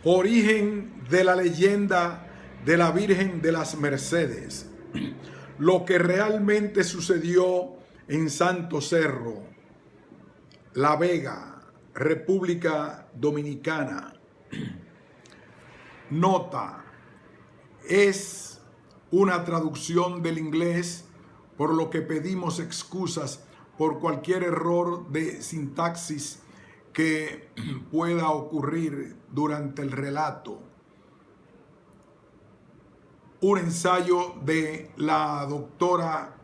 Origen de la leyenda de la Virgen de las Mercedes. Lo que realmente sucedió en Santo Cerro, La Vega, República Dominicana. Nota: es una traducción del inglés, por lo que pedimos excusas por cualquier error de sintaxis que pueda ocurrir durante el relato. Un ensayo de la doctora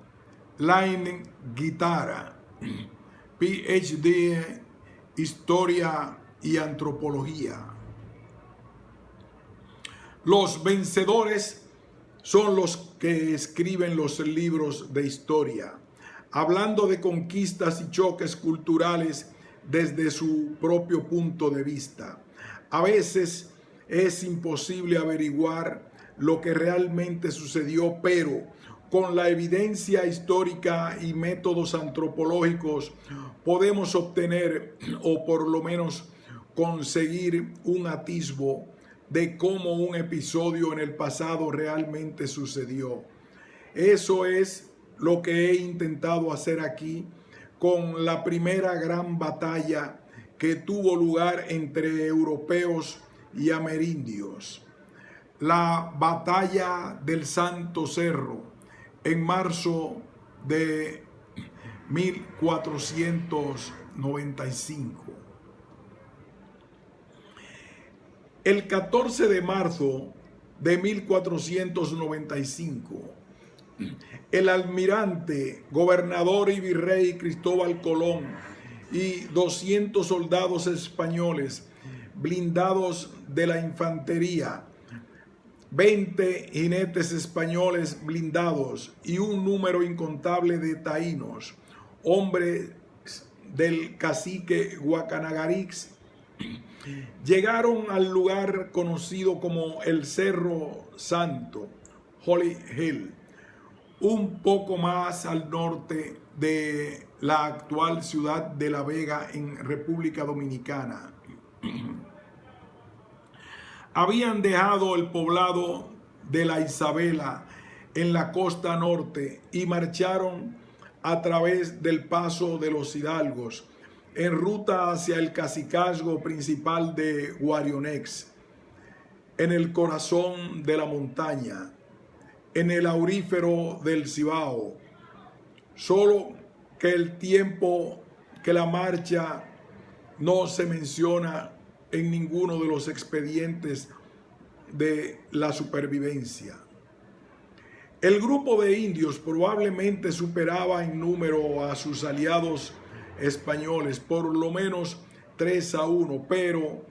Laine Guitarra, PhD en Historia y Antropología. Los vencedores son los que escriben los libros de historia, hablando de conquistas y choques culturales desde su propio punto de vista. A veces es imposible averiguar lo que realmente sucedió, pero con la evidencia histórica y métodos antropológicos podemos obtener, o por lo menos conseguir, un atisbo de cómo un episodio en el pasado realmente sucedió. Eso es lo que he intentado hacer aquí con la primera gran batalla que tuvo lugar entre europeos y amerindios. La batalla del Santo Cerro, en marzo de 1495. El 14 de marzo de 1495, el almirante, gobernador y virrey Cristóbal Colón y 200 soldados españoles blindados de la infantería, 20 jinetes españoles blindados y un número incontable de taínos, hombres del cacique Guacanagarix, llegaron al lugar conocido como el Cerro Santo, Holy Hill, un poco más al norte de la actual ciudad de La Vega en República Dominicana. Habían dejado el poblado de la Isabela en la costa norte y marcharon a través del Paso de los Hidalgos en ruta hacia el cacicazgo principal de Guarionex, en el corazón de la montaña, en el aurífero del Cibao. Solo que el tiempo que la marcha no se menciona en ninguno de los expedientes de la supervivencia. El grupo de indios probablemente superaba en número a sus aliados españoles, por lo menos 3-1, pero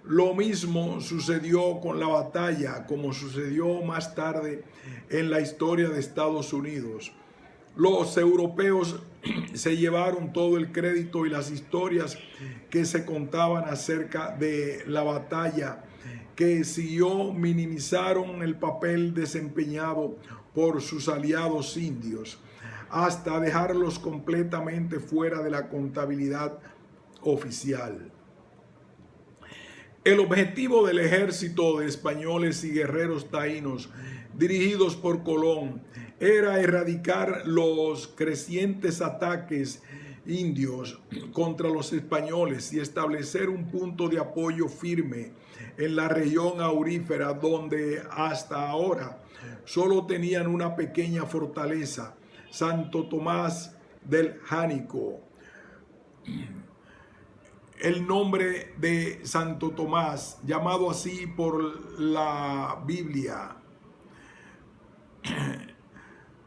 lo mismo sucedió con la batalla, como sucedió más tarde en la historia de Estados Unidos. Los europeos se llevaron todo el crédito y las historias que se contaban acerca de la batalla que siguió minimizaron el papel desempeñado por sus aliados indios, hasta dejarlos completamente fuera de la contabilidad oficial. El objetivo del ejército de españoles y guerreros taínos dirigidos por Colón era erradicar los crecientes ataques indios contra los españoles y establecer un punto de apoyo firme en la región aurífera, donde hasta ahora solo tenían una pequeña fortaleza, Santo Tomás del Jánico. El nombre de Santo Tomás, llamado así por la Biblia,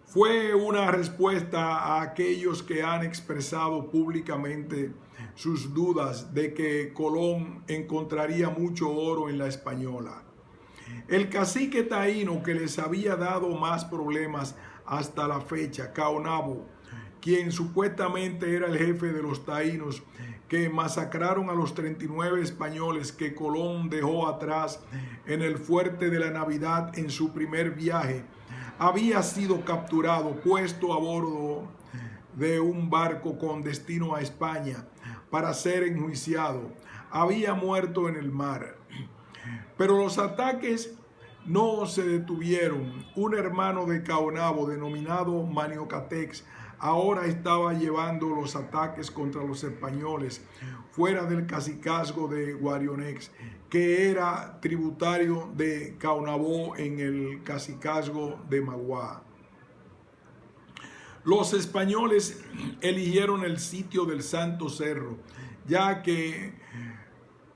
fue una respuesta a aquellos que han expresado públicamente sus dudas de que Colón encontraría mucho oro en la Española. El cacique taíno que les había dado más problemas hasta la fecha, Caonabo, quien supuestamente era el jefe de los taínos que masacraron a los 39 españoles que Colón dejó atrás en el fuerte de la Navidad en su primer viaje, había sido capturado, puesto a bordo de un barco con destino a España para ser enjuiciado. Había muerto en el mar. Pero los ataques no se detuvieron. Un hermano de Caonabo, denominado Maniocatex, ahora estaba llevando los ataques contra los españoles fuera del cacicazgo de Guarionex, que era tributario de Caonabo en el cacicazgo de Magua. Los españoles eligieron el sitio del Santo Cerro, ya que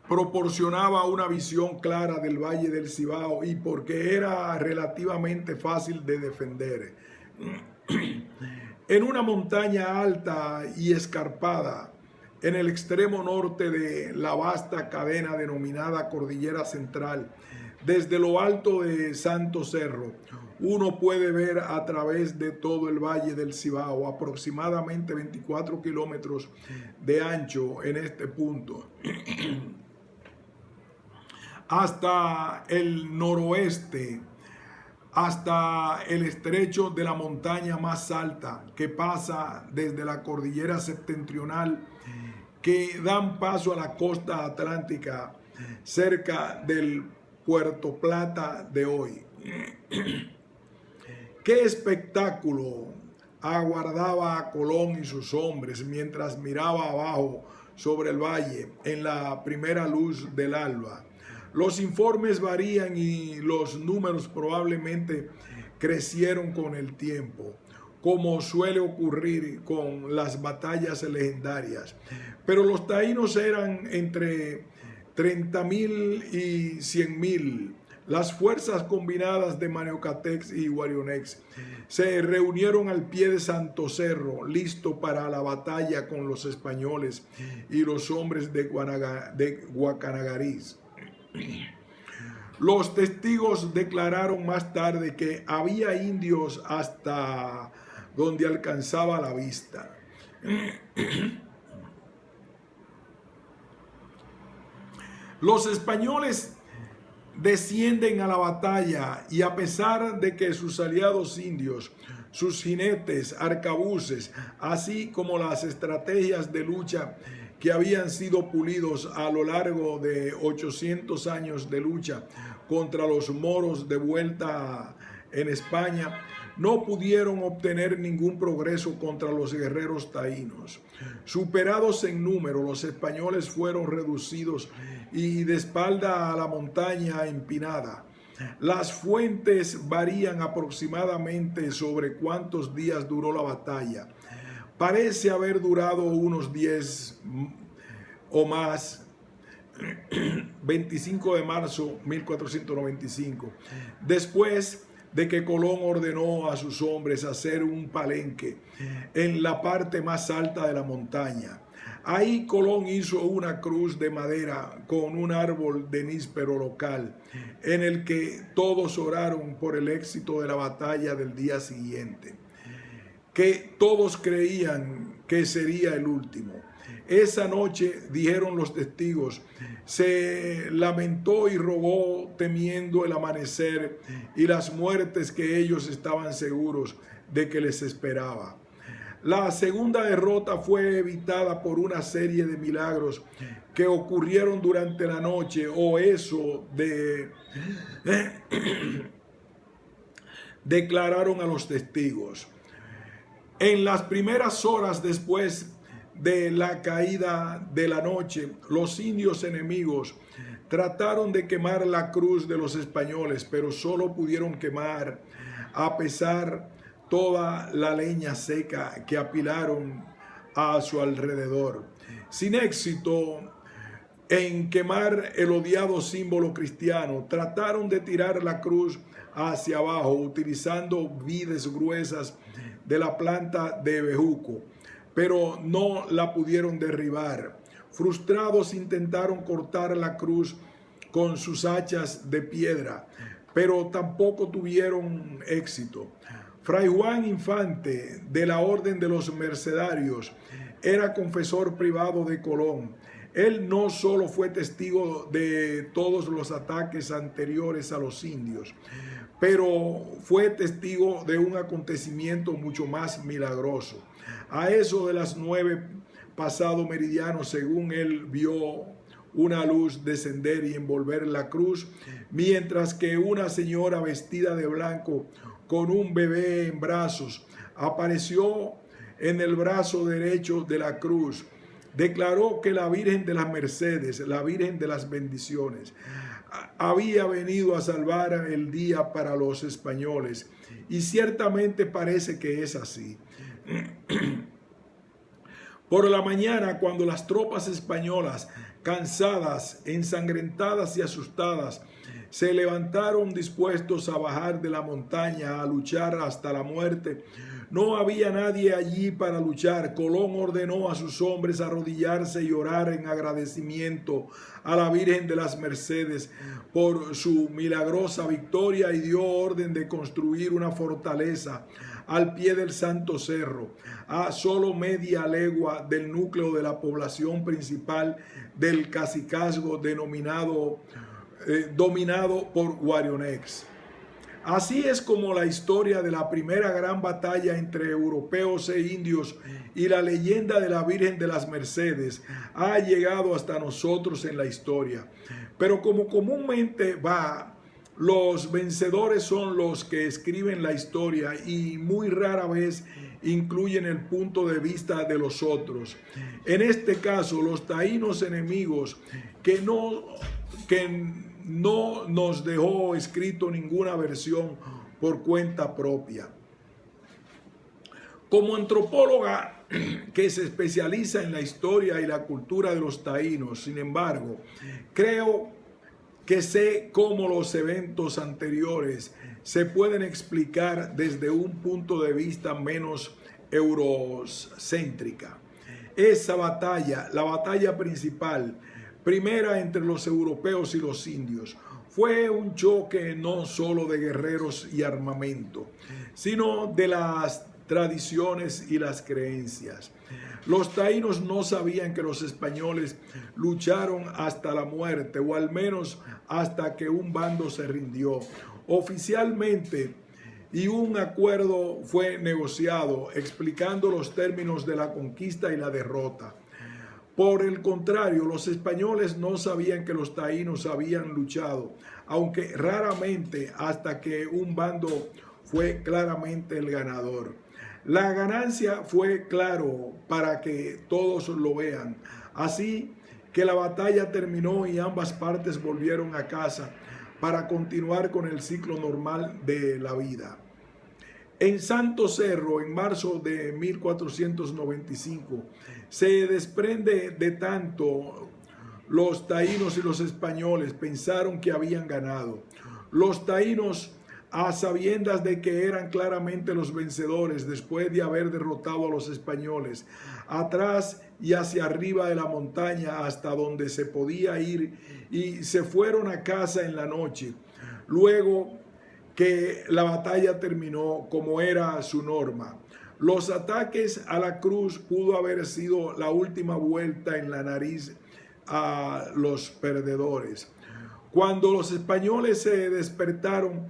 proporcionaba una visión clara del Valle del Cibao y porque era relativamente fácil de defender. En una montaña alta y escarpada, en el extremo norte de la vasta cadena denominada Cordillera Central, desde lo alto de Santo Cerro, uno puede ver a través de todo el Valle del Cibao, aproximadamente 24 kilómetros de ancho en este punto, hasta el noroeste, hasta el estrecho de la montaña más alta que pasa desde la cordillera septentrional, que dan paso a la costa atlántica cerca del Puerto Plata de hoy. Qué espectáculo aguardaba a Colón y sus hombres mientras miraba abajo sobre el valle en la primera luz del alba. Los informes varían y los números probablemente crecieron con el tiempo, como suele ocurrir con las batallas legendarias. Pero los taínos eran entre 30,000 y 100,000. Las fuerzas combinadas de Maniocatex y Guarionex se reunieron al pie de Santo Cerro, listo para la batalla con los españoles y los hombres de Guacanagariz. Los testigos declararon más tarde que había indios hasta donde alcanzaba la vista. Los españoles descienden a la batalla y a pesar de que sus aliados indios, sus jinetes, arcabuces, así como las estrategias de lucha que habían sido pulidos a lo largo de 800 años de lucha contra los moros de vuelta en España, no pudieron obtener ningún progreso contra los guerreros taínos. Superados en número, los españoles fueron reducidos y de espalda a la montaña empinada. Las fuentes varían aproximadamente sobre cuántos días duró la batalla. Parece haber durado unos 10 o más. 25 de marzo 1495. Después de que Colón ordenó a sus hombres hacer un palenque en la parte más alta de la montaña. Ahí Colón hizo una cruz de madera con un árbol de níspero local, en el que todos oraron por el éxito de la batalla del día siguiente, que todos creían que sería el último. Esa noche, dijeron los testigos, se lamentó y rogó temiendo el amanecer y las muertes que ellos estaban seguros de que les esperaba. La segunda derrota fue evitada por una serie de milagros que ocurrieron durante la noche, o eso declararon a los testigos. En las primeras horas después de la caída de la noche, los indios enemigos trataron de quemar la cruz de los españoles, pero solo pudieron quemar, a pesar toda la leña seca que apilaron a su alrededor. Sin éxito en quemar el odiado símbolo cristiano, trataron de tirar la cruz hacia abajo utilizando vides gruesas de la planta de bejuco, pero no la pudieron derribar. Frustrados intentaron cortar la cruz con sus hachas de piedra, pero tampoco tuvieron éxito. Fray Juan Infante, de la Orden de los Mercedarios, era confesor privado de Colón. Él no solo fue testigo de todos los ataques anteriores a los indios, pero fue testigo de un acontecimiento mucho más milagroso. A eso de las 9 pasado meridiano, según él vio una luz descender y envolver la cruz, mientras que una señora vestida de blanco con un bebé en brazos apareció en el brazo derecho de la cruz. Declaró que la Virgen de las Mercedes, la Virgen de las Bendiciones, había venido a salvar el día para los españoles, y ciertamente parece que es así. Por la mañana, cuando las tropas españolas, cansadas, ensangrentadas y asustadas, se levantaron dispuestos a bajar de la montaña a luchar hasta la muerte, no había nadie allí para luchar. Colón ordenó a sus hombres arrodillarse y orar en agradecimiento a la Virgen de las Mercedes por su milagrosa victoria, y dio orden de construir una fortaleza al pie del Santo Cerro, a solo media legua del núcleo de la población principal del cacicazgo dominado por Guarionex. Así es como la historia de la primera gran batalla entre europeos e indios y la leyenda de la Virgen de las Mercedes ha llegado hasta nosotros en la historia. Pero como comúnmente va, los vencedores son los que escriben la historia y muy rara vez incluyen el punto de vista de los otros. En este caso, los taínos enemigos que no nos dejó escrito ninguna versión por cuenta propia. Como antropóloga que se especializa en la historia y la cultura de los taínos, sin embargo, creo que sé cómo los eventos anteriores se pueden explicar desde un punto de vista menos eurocéntrica. Esa batalla, la batalla principal, primera entre los europeos y los indios, fue un choque no solo de guerreros y armamento, sino de las tradiciones y las creencias. Los taínos no sabían que los españoles lucharon hasta la muerte, o al menos hasta que un bando se rindió oficialmente, y un acuerdo fue negociado explicando los términos de la conquista y la derrota. Por el contrario, los españoles no sabían que los taínos habían luchado, aunque raramente, hasta que un bando fue claramente el ganador. La ganancia fue claro para que todos lo vean. Así que la batalla terminó y ambas partes volvieron a casa para continuar con el ciclo normal de la vida. En Santo Cerro, en marzo de 1495, se desprende de tanto los taínos y los españoles pensaron que habían ganado. Los taínos, a sabiendas de que eran claramente los vencedores después de haber derrotado a los españoles, atrás y hacia arriba de la montaña hasta donde se podía ir, y se fueron a casa en la noche, luego que la batalla terminó como era su norma. Los ataques a la cruz pudo haber sido la última vuelta en la nariz a los perdedores. Cuando los españoles se despertaron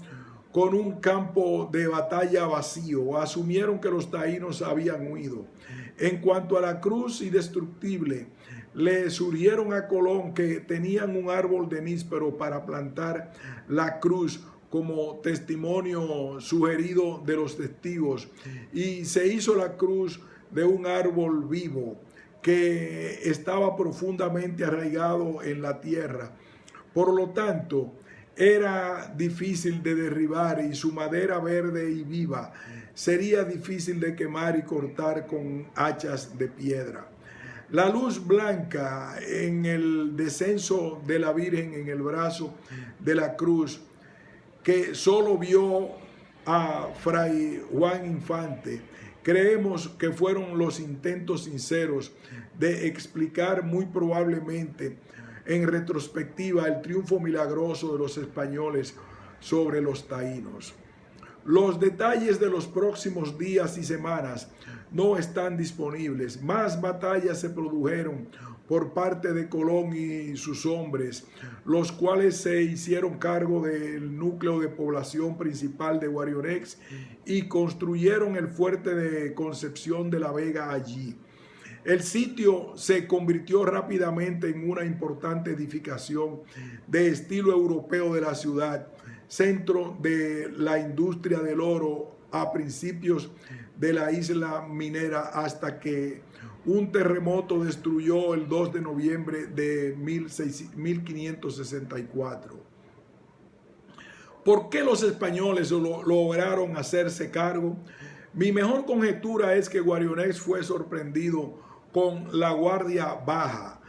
con un campo de batalla vacío, asumieron que los taínos habían huido. En cuanto a la cruz indestructible, le surgieron a Colón que tenían un árbol de níspero para plantar la cruz como testimonio sugerido de los testigos, y se hizo la cruz de un árbol vivo que estaba profundamente arraigado en la tierra. Por lo tanto, era difícil de derribar, y su madera verde y viva sería difícil de quemar y cortar con hachas de piedra. La luz blanca en el descenso de la Virgen en el brazo de la cruz, que solo vio a Fray Juan Infante, creemos que fueron los intentos sinceros de explicar muy probablemente en retrospectiva el triunfo milagroso de los españoles sobre los taínos. Los detalles de los próximos días y semanas no están disponibles. Más batallas se produjeron por parte de Colón y sus hombres, los cuales se hicieron cargo del núcleo de población principal de Guarionex y construyeron el fuerte de Concepción de la Vega allí. El sitio se convirtió rápidamente en una importante edificación de estilo europeo de la ciudad, centro de la industria del oro a principios de la isla minera, hasta que un terremoto destruyó el 2 de noviembre de 1564. ¿Por qué los españoles lograron hacerse cargo? Mi mejor conjetura es que Guarionex fue sorprendido con la guardia baja,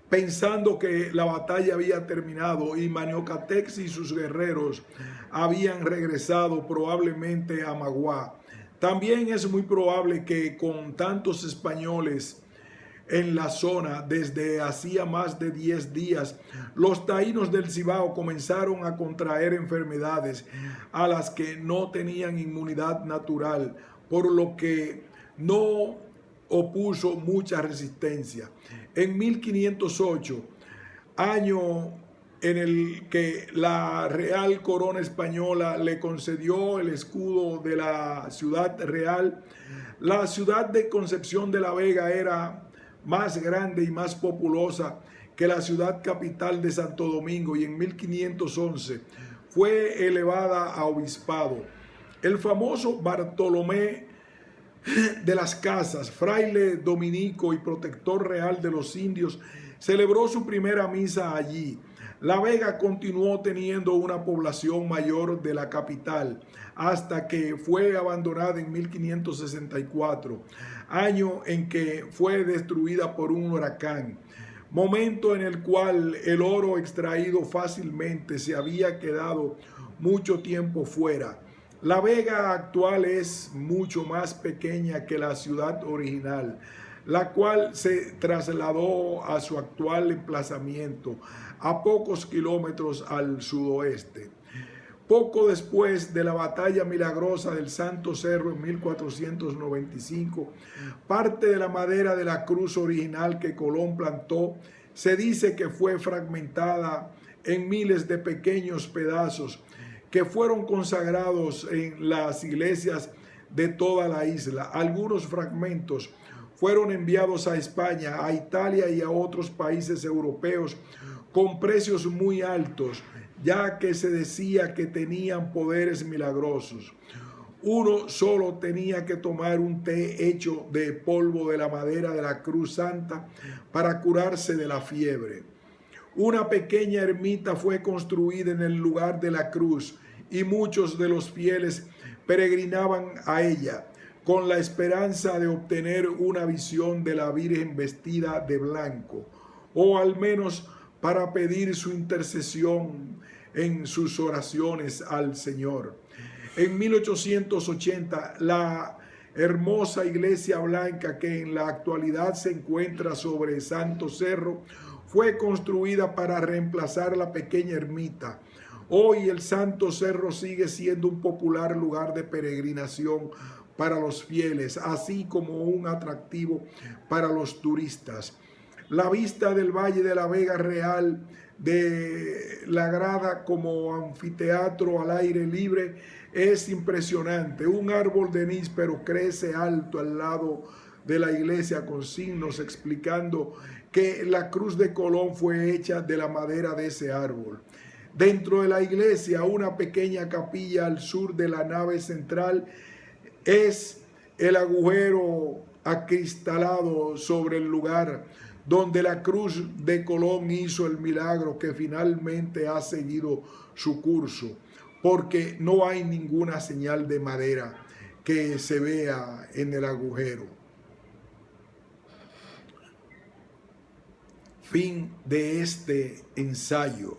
pensando que la batalla había terminado y Maniocatex y sus guerreros habían regresado probablemente a Magua. También es muy probable que con tantos españoles en la zona desde hacía más de 10 días, los taínos del Cibao comenzaron a contraer enfermedades a las que no tenían inmunidad natural, por lo que no opuso mucha resistencia. En 1508, año en el que la Real Corona Española le concedió el escudo de la ciudad real, la ciudad de Concepción de la Vega era más grande y más populosa que la ciudad capital de Santo Domingo, y en 1511 fue elevada a obispado. El famoso Bartolomé de las Casas, fraile dominico y protector real de los indios, celebró su primera misa allí. La Vega continuó teniendo una población mayor de la capital hasta que fue abandonada en 1564, año en que fue destruida por un huracán, momento en el cual el oro extraído fácilmente se había quedado mucho tiempo fuera. La Vega actual es mucho más pequeña que la ciudad original, la cual se trasladó a su actual emplazamiento a pocos kilómetros al sudoeste. Poco después de la batalla milagrosa del Santo Cerro en 1495, parte de la madera de la cruz original que Colón plantó se dice que fue fragmentada en miles de pequeños pedazos que fueron consagrados en las iglesias de toda la isla. Algunos fragmentos fueron enviados a España, a Italia y a otros países europeos con precios muy altos, ya que se decía que tenían poderes milagrosos. Uno solo tenía que tomar un té hecho de polvo de la madera de la Cruz Santa para curarse de la fiebre. Una pequeña ermita fue construida en el lugar de la cruz y muchos de los fieles peregrinaban a ella con la esperanza de obtener una visión de la Virgen vestida de blanco, o al menos para pedir su intercesión en sus oraciones al Señor. En 1880, la hermosa iglesia blanca que en la actualidad se encuentra sobre Santo Cerro fue construida para reemplazar la pequeña ermita. Hoy el Santo Cerro sigue siendo un popular lugar de peregrinación para los fieles, así como un atractivo para los turistas. La vista del Valle de la Vega Real, de la grada como anfiteatro al aire libre, es impresionante. Un árbol de níspero crece alto al lado de la iglesia con signos explicando que la cruz de Colón fue hecha de la madera de ese árbol. Dentro de la iglesia, una pequeña capilla al sur de la nave central es el agujero acristalado sobre el lugar donde la cruz de Colón hizo el milagro que finalmente ha seguido su curso, porque no hay ninguna señal de madera que se vea en el agujero. Fin de este ensayo.